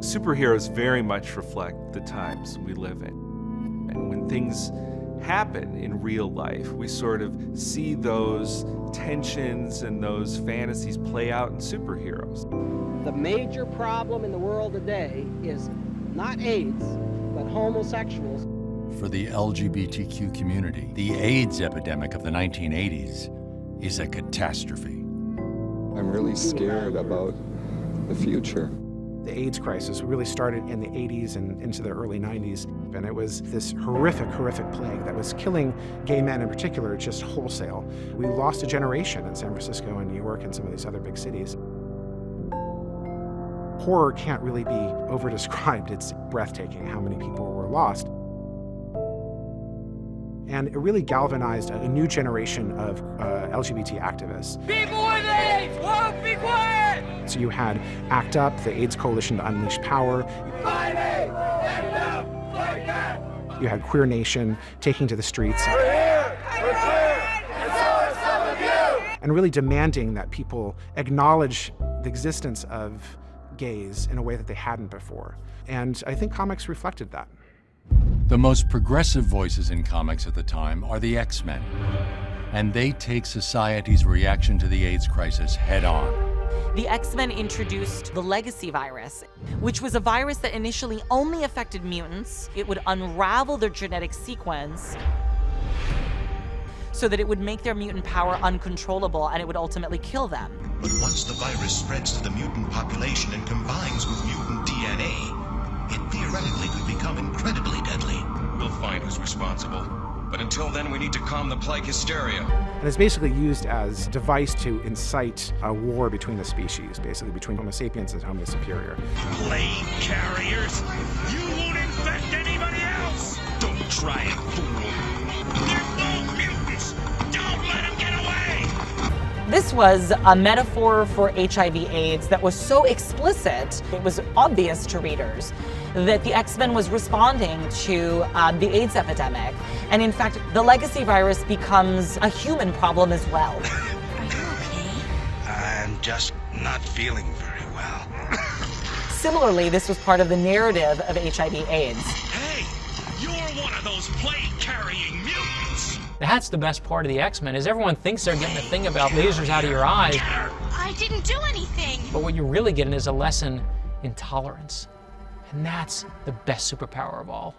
Superheroes very much reflect the times we live in. And when things happen in real life, we sort of see those tensions and those fantasies play out in superheroes. The major problem in the world today is not AIDS, but homosexuals. For the LGBTQ community, the AIDS epidemic of the 1980s is a catastrophe. I'm really scared about the future. The AIDS crisis really started in the 80s and into the early 90s, and it was this horrific plague that was killing gay men in particular just wholesale. We lost a generation in San Francisco and New York and some of these other big cities. Horror can't really be over-described. It's breathtaking how many people were lost. And it really galvanized a new generation of LGBT activists. People with AIDS won't be quiet! So you had ACT UP, the AIDS Coalition to Unleash Power. You had Queer Nation taking to the streets. We're here! We're clear! And so are some of you! And really demanding that people acknowledge the existence of gays in a way that they hadn't before. And I think comics reflected that. The most progressive voices in comics at the time are the X-Men, and they take society's reaction to the AIDS crisis head on. The X-Men introduced the legacy virus, which was a virus that initially only affected mutants. It would unravel their genetic sequence so that it would make their mutant power uncontrollable and it would ultimately kill them. But once the virus spreads to the mutant population and combines with mutant DNA, it theoretically could become incredibly deadly. We'll find who's responsible. But until then, we need to calm the plague hysteria. And it's basically used as a device to incite a war between the species, basically between Homo sapiens and Homo superior. Plague carriers? You won't infect anybody else! Don't try and fool them. They're all mutants! Don't let them get away! This was a metaphor for HIV/AIDS that was so explicit, it was obvious to readers that the X-Men was responding to the AIDS epidemic. And in fact, the legacy virus becomes a human problem as well. Are you okay? I'm just not feeling very well. Similarly, this was part of the narrative of HIV/AIDS. Hey, you're one of those plague-carrying mutants! That's the best part of the X-Men, is everyone thinks they're getting a thing about lasers out of your eyes. I didn't do anything. But what you're really getting is a lesson in tolerance. And that's the best superpower of all.